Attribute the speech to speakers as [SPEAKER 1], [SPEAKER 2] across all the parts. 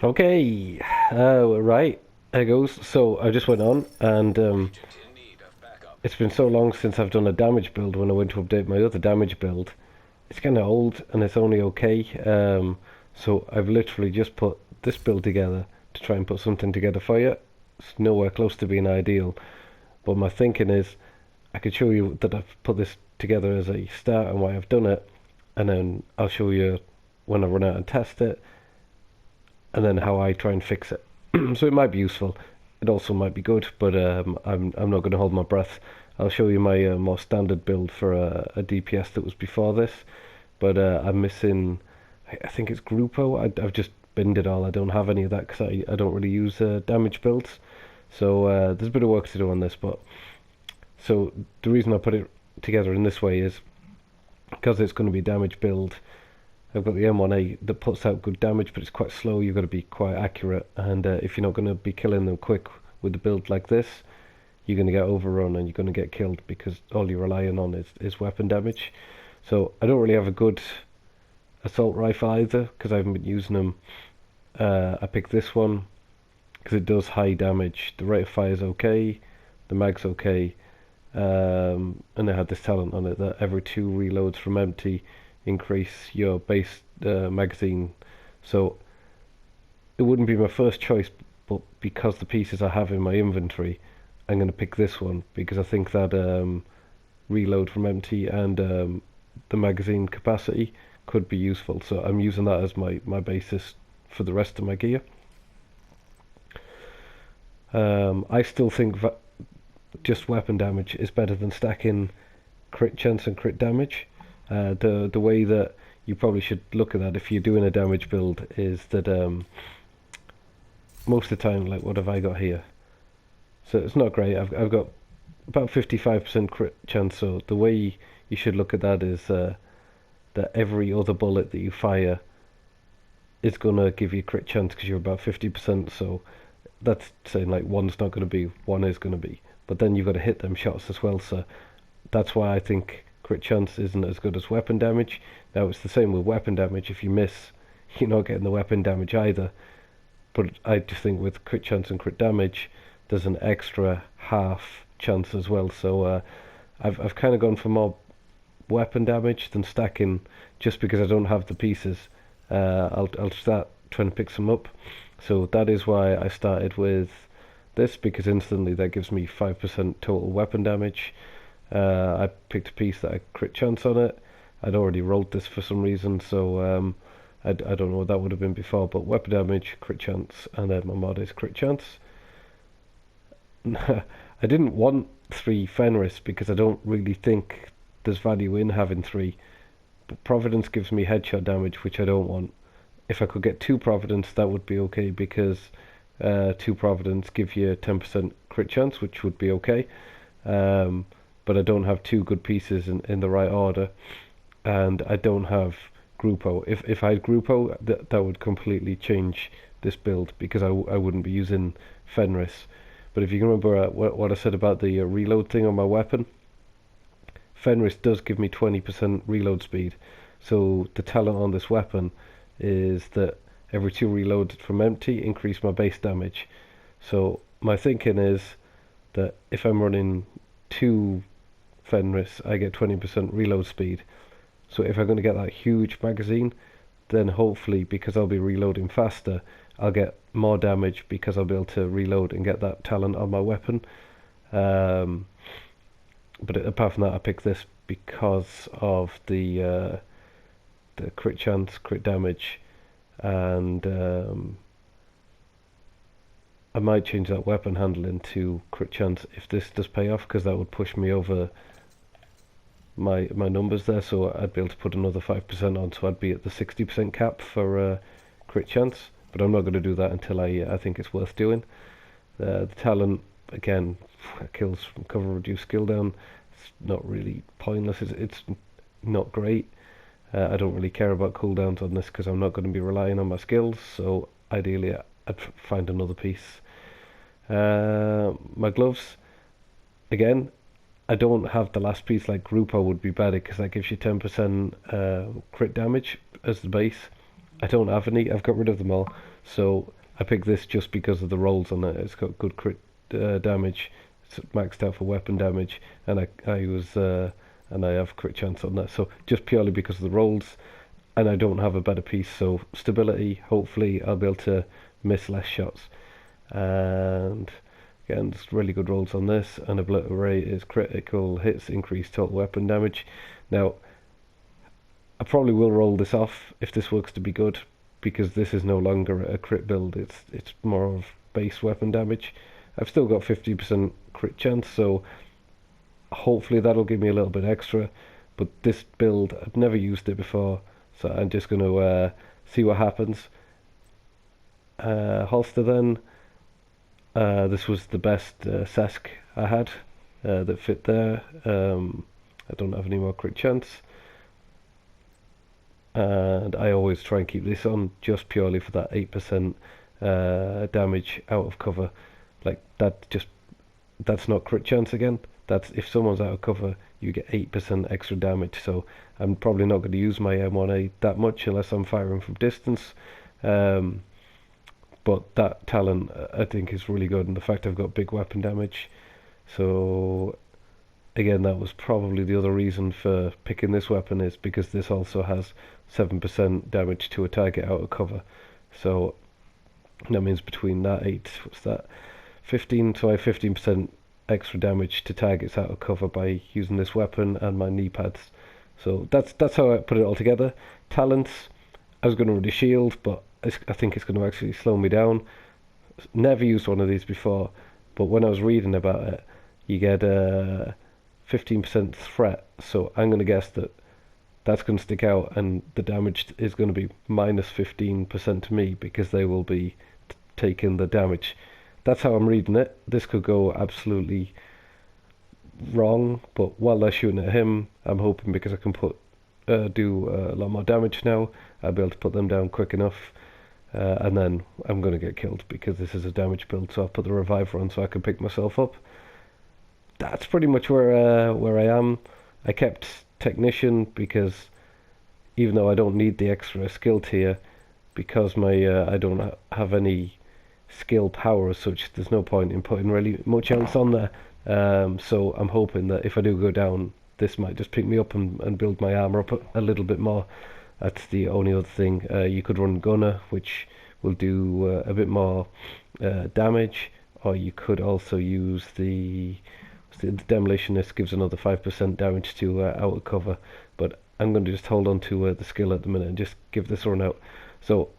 [SPEAKER 1] Okay, right, there goes. So I just went on, and it's been so long since I've done a damage build when I went to update my other damage build. It's kind of old, and it's only okay. So I've literally just put this build together to try and put something together for you. It's nowhere close to being ideal, but my thinking is I could show you that I've put this together as a start and why I've done it, and then I'll show you when I run out and test it, and then how I try and fix it. So it might be useful. It also might be good, but I'm not going to hold my breath. I'll show you my more standard build for a DPS that was before this, but I'm missing. I think it's Grupo. I've just binned it all. I don't have any of that because I don't really use damage builds. So there's a bit of work to do on this, but so the reason I put it together in this way is because it's going to be a damage build. I've got the M1A that puts out good damage, but it's quite slow. You've got to be quite accurate, and if you're not going to be killing them quick with a build like this, you're going to get overrun and you're going to get killed because all you're relying on is weapon damage. So I don't really have a good assault rifle either because I haven't been using them. I picked this one because it does high damage. The rate of fire is okay, the mag's okay, and it had this talent on it that every 2 reloads from empty increase your base magazine. So it wouldn't be my first choice, but because the pieces I have in my inventory, I'm going to pick this one because I think that reload from empty and the magazine capacity could be useful. So I'm using that as my basis for the rest of my gear. I still think that just weapon damage is better than stacking crit chance and crit damage. The way that you probably should look at that if you're doing a damage build is that most of the time, like what have I got here? So it's not great. I've got about 55% crit chance. So the way you should look at that is that every other bullet that you fire is gonna give you crit chance because you're about 50%. So that's saying like one's not gonna be, one is gonna be. But then you've got to hit them shots as well. So that's why I think crit chance isn't as good as weapon damage. Now it's the same with weapon damage. If you miss, you're not getting the weapon damage either. But I just think with crit chance and crit damage, there's an extra half chance as well. So I've kind of gone for more weapon damage than stacking, just because I don't have the pieces. I'll start trying to pick some up. So that is why I started with this, because instantly that gives me 5% total weapon damage. I picked a piece that I crit chance on it. I'd already rolled this for some reason, so I don't know what that would have been before, but weapon damage, crit chance, and then my mod is crit chance. I didn't want 3 Fenris because I don't really think there's value in having 3, but Providence gives me headshot damage, which I don't want. If I could get 2 Providence, that would be okay, because 2 Providence give you 10% crit chance, which would be okay. But I don't have 2 good pieces in the right order, and I don't have Grupo. If I had Grupo, that would completely change this build, because I wouldn't be using Fenris. But if you can remember what I said about the reload thing on my weapon, Fenris does give me 20% reload speed. So the talent on this weapon is that every 2 reloads from empty increase my base damage. So my thinking is that if I'm running 2 Fenris, I get 20% reload speed. So if I'm going to get that huge magazine, then hopefully, because I'll be reloading faster, I'll get more damage because I'll be able to reload and get that talent on my weapon. But apart from that, I picked this because of the crit chance, crit damage, and I might change that weapon handling to crit chance if this does pay off, because that would push me over my numbers there, so I'd be able to put another 5% on, so I'd be at the 60% cap for crit chance. But I'm not going to do that until I think it's worth doing. The talent, again, kills from cover, reduce skill down. It's not really pointless. It's not great. I don't really care about cooldowns on this because I'm not going to be relying on my skills, so ideally I'd find another piece. My gloves, again, I don't have the last piece like Grupo would be better, because that gives you 10% crit damage as the base. I don't have any. I've got rid of them all. So I picked this just because of the rolls on it. It's got good crit damage. It's maxed out for weapon damage, and I have crit chance on that. So just purely because of the rolls, and I don't have a better piece. So stability. Hopefully, I'll be able to miss less shots. And again, there's really good rolls on this. And obliterate is critical hits, increase total weapon damage. Now, I probably will roll this off if this works to be good, because this is no longer a crit build. It's more of base weapon damage. I've still got 50% crit chance, so hopefully that'll give me a little bit extra. But this build, I've never used it before, so I'm just going to see what happens. Holster then. This was the best Sask I had that fit there. I don't have any more crit chance. And I always try and keep this on just purely for that 8% damage out of cover. Like that's not crit chance again. That's if someone's out of cover, you get 8% extra damage. So I'm probably not going to use my M1A that much unless I'm firing from distance. But that talent I think is really good, and the fact I've got big weapon damage. So again, that was probably the other reason for picking this weapon, is because this also has 7% damage to a target out of cover. So that means between that 15, so I have 15% extra damage to targets out of cover by using this weapon and my knee pads. So that's how I put it all together. Talents, I was going to really shield, but I think it's going to actually slow me down. Never used one of these before, but when I was reading about it, you get 15% threat, so I'm going to guess that that's going to stick out, and the damage is going to be minus 15% to me because they will be taking the damage. That's how I'm reading it. This could go absolutely wrong, but while they're shooting at him, I'm hoping because I can do a lot more damage now, I'll be able to put them down quick enough, and then I'm going to get killed because this is a damage build, so I'll put the reviver on so I can pick myself up. That's pretty much where I am. I kept technician because even though I don't need the extra skill tier, because my I don't have any skill power as such, there's no point in putting really much else on there. So I'm hoping that if I do go down, this might just pick me up and build my armor up a little bit more. That's the only other thing. You could run gunner, which will do a bit more damage, or you could also use the demolitionist, gives another 5% damage to outer cover, but I'm going to just hold on to the skill at the minute and just give this a run out. So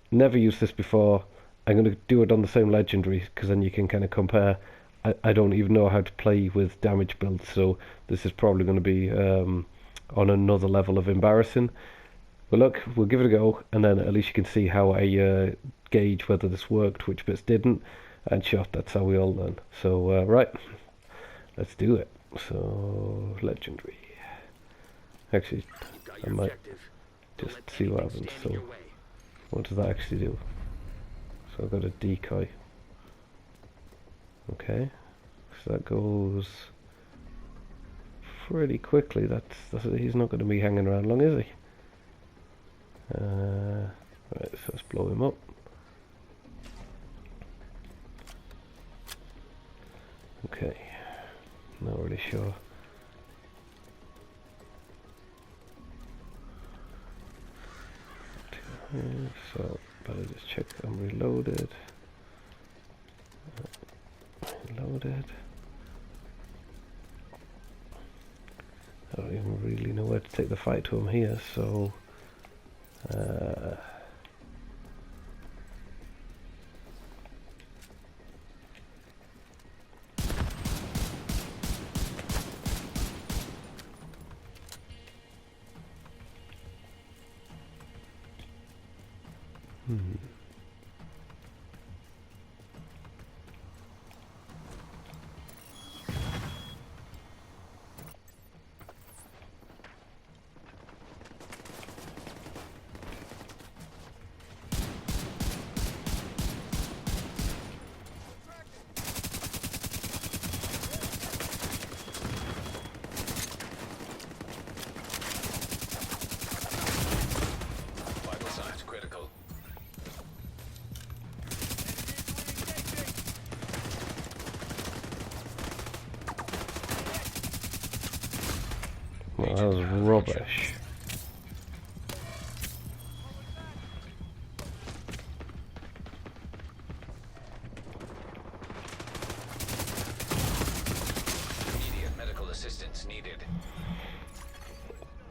[SPEAKER 1] never used this before. I'm going to do it on the same legendary because then you can kind of compare. I don't even know how to play with damage builds, so this is probably going to be on another level of embarrassing. But look, we'll give it a go, and then at least you can see how I gauge whether this worked, which bits didn't, and sure, that's how we all learn. So right, let's do it. So legendary. Actually, I might just see what happens. So what does that actually do? So I've got a decoy. Okay, so that goes pretty quickly. That's he's not going to be hanging around long, is he? Right, so let's blow him up. Okay, not really sure. So better just check I'm reloaded. Reloaded. I don't even really know where to take the fight to him here, so
[SPEAKER 2] Vital signs critical.
[SPEAKER 1] Well, that was rubbish.
[SPEAKER 2] Immediate medical assistance needed.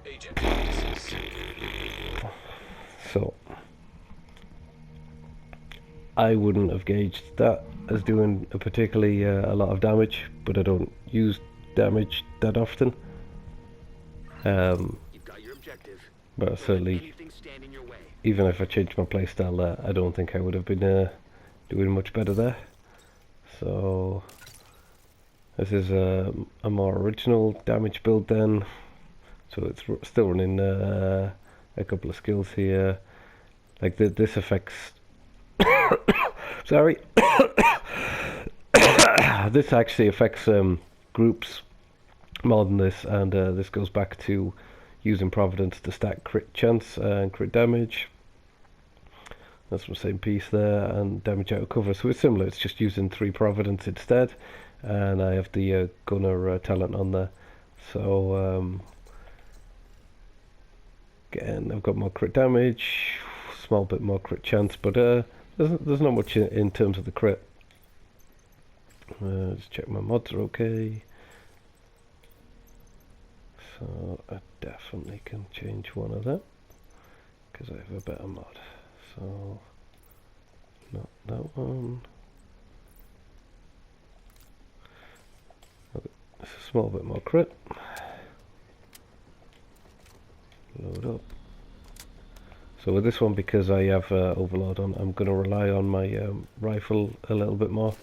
[SPEAKER 2] Agent deceased.
[SPEAKER 1] So I wouldn't have gauged that as doing a particularly a lot of damage, but I don't use damage that often.
[SPEAKER 2] You've got your objective.
[SPEAKER 1] But certainly,
[SPEAKER 2] Anything stand in your way.
[SPEAKER 1] even if I changed my playstyle there, I don't think I would have been doing much better there. So this is a more original damage build then. So it's still running a couple of skills here. Like this affects... Sorry. This actually affects groups more than this, and this goes back to using Providence to stack crit chance and crit damage. That's the same piece there, and damage out of cover. So it's similar, it's just using 3 Providence instead, and I have the gunner talent on there. So again, I've got more crit damage, small bit more crit chance, but there's not much in terms of the crit. Just check my mods are okay. So I definitely can change one of them because I have a better mod. So not that one. Okay, it's a small bit more crit. Load up. So with this one, because I have overload on, I'm going to rely on my rifle a little bit more.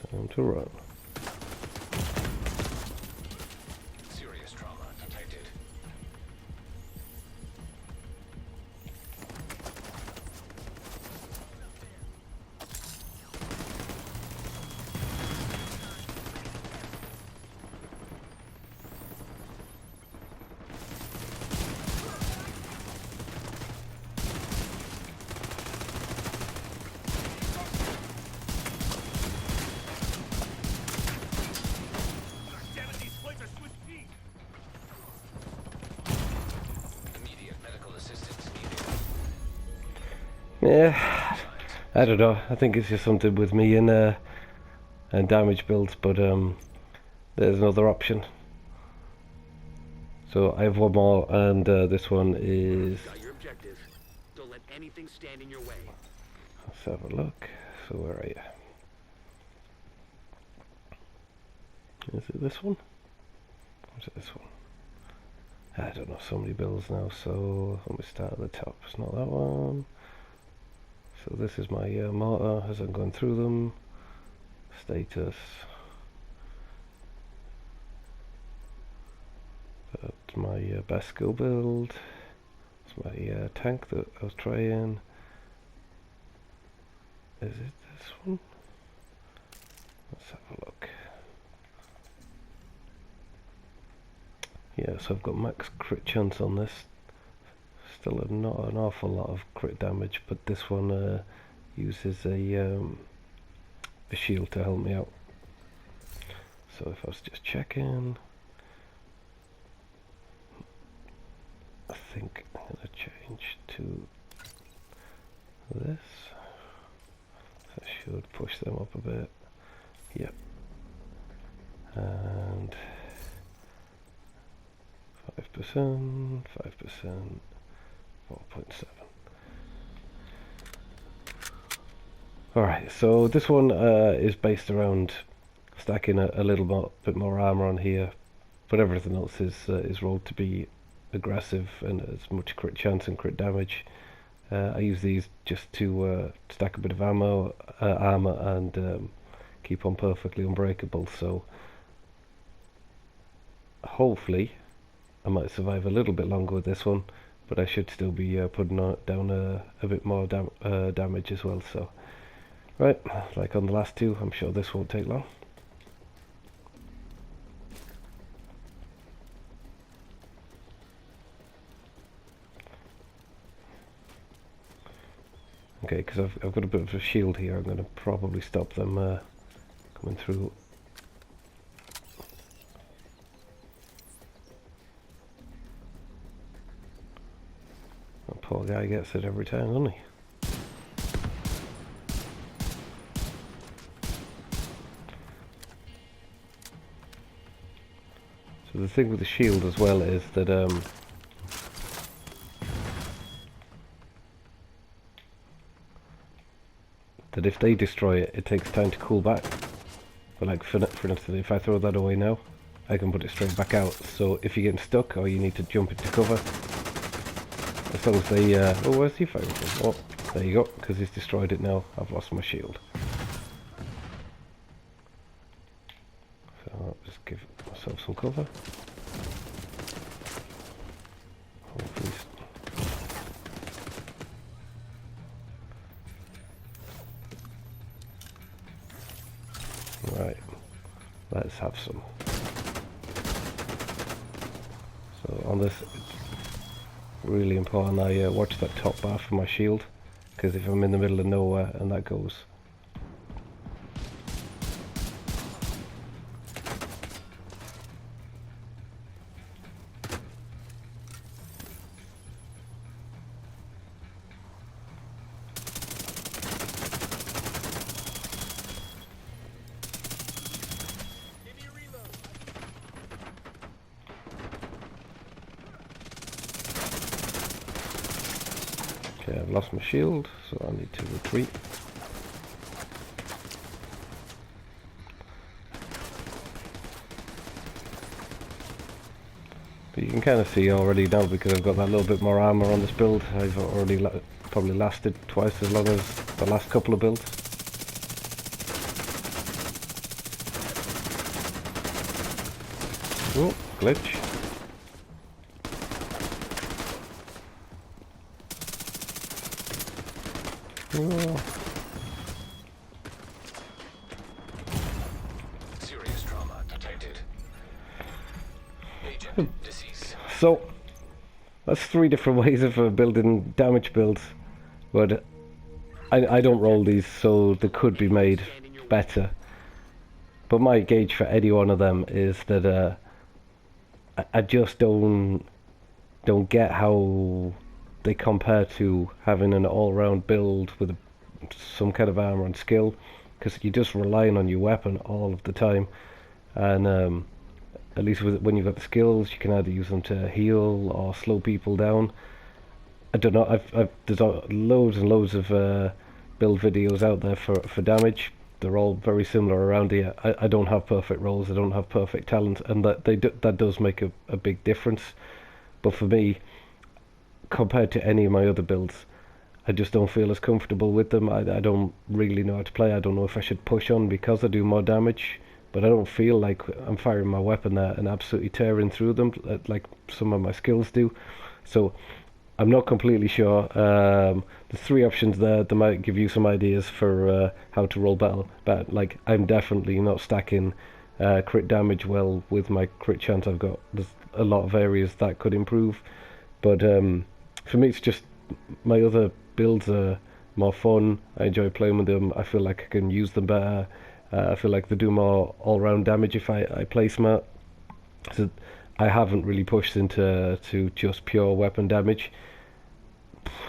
[SPEAKER 1] Time to run.
[SPEAKER 2] Serious trauma detected. Immediate medical assistance needed.
[SPEAKER 1] Yeah, I don't know. I think it's just something with me and damage builds, but there's another option. So I have one more, and this one is...
[SPEAKER 2] Got your objective. Don't let anything stand in your way.
[SPEAKER 1] Let's have a look. So where are you? Is it this one? Or is it this one? I don't know, so many builds now, so let me start at the top. It's not that one. So this is my mortar as I'm going through them. Status. That's my best skill build. It's my tank that I was trying. Is it this one? Let's have a look. Yeah, so I've got max crit chance on this. Still not an awful lot of crit damage, but this one uses a shield to help me out. So if I was just checking, I think I'm going to change to this. That should push them up a bit. Yep. And 5%, 5%, 4.7. Alright, so this one is based around stacking a little bit more armor on here but everything else is rolled to be aggressive and as much crit chance and crit damage. I use these just to stack a bit of armor and keep on perfectly unbreakable. So hopefully I might survive a little bit longer with this one, but I should still be putting down a bit more damage as well. So right, like on the last two, I'm sure this won't take long. Okay, because I've got a bit of a shield here, I'm going to probably stop them coming through. That poor guy gets it every time, doesn't he? So the thing with the shield as well is that that if they destroy it, it takes time to cool back. But like for instance, if I throw that away now, I can put it straight back out. So if you're getting stuck or you need to jump into cover, as long as they oh, where's he firing from? Oh, there you go, because he's destroyed it now. I've lost my shield. So I'll just give myself some cover. Hopefully. Right, let's have some. So on this, it's really important I watch that top bar for my shield, because if I'm in the middle of nowhere and that goes, okay, I've lost my shield, so I need to retreat. But you can kind of see already now, because I've got that little bit more armor on this build, I've already probably lasted twice as long as the last couple of builds. Oh, glitch. Oh.
[SPEAKER 2] Serious trauma detected. Agent deceased.
[SPEAKER 1] So that's 3 different ways of building damage builds, but I don't roll these, so they could be made better. But my gauge for any one of them is that I just don't get how they compare to having an all-round build with some kind of armor and skill, because you're just relying on your weapon all of the time, and at least when you've got the skills, you can either use them to heal or slow people down. I don't know. There's loads and loads of build videos out there for damage. They're all very similar around here. I don't have perfect rolls. I don't have perfect talent, and that does make a big difference. But for me, compared to any of my other builds, I just don't feel as comfortable with them. I don't really know how to play. I don't know if I should push on because I do more damage, but I don't feel like I'm firing my weapon there and absolutely tearing through them like some of my skills do. So I'm not completely sure. The 3 options there, they might give you some ideas for how to roll battle. But like, I'm definitely not stacking crit damage well with my crit chance I've got. There's a lot of areas that could improve, but for me, it's just my other builds are more fun. I enjoy playing with them. I feel like I can use them better. I feel like they do more all-round damage if I play smart. So I haven't really pushed into just pure weapon damage.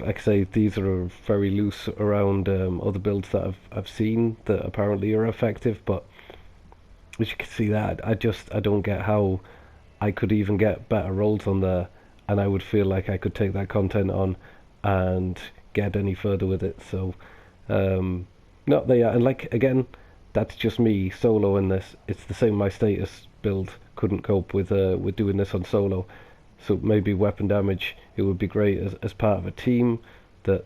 [SPEAKER 1] Like I say, these are very loose around other builds that I've seen that apparently are effective, but as you can see, that I don't get how I could even get better rolls on there, and I would feel like I could take that content on and get any further with it. So no, they are, and like again, that's just me solo in this. It's the same my status build couldn't cope with doing this on solo. So maybe weapon damage, it would be great as part of a team that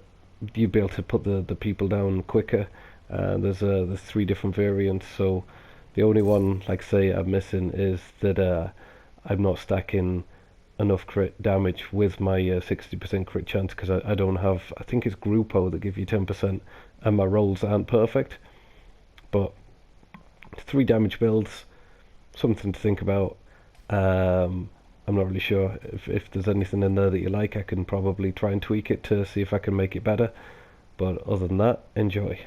[SPEAKER 1] you'd be able to put the people down quicker. There's 3 different variants, so the only one, like say, I'm missing is that I'm not stacking enough crit damage with my 60% crit chance because I don't have, I think it's Grupo that give you 10% and my rolls aren't perfect. But 3 damage builds, something to think about. I'm not really sure if there's anything in there that you like. I can probably try and tweak it to see if I can make it better. But other than that, enjoy.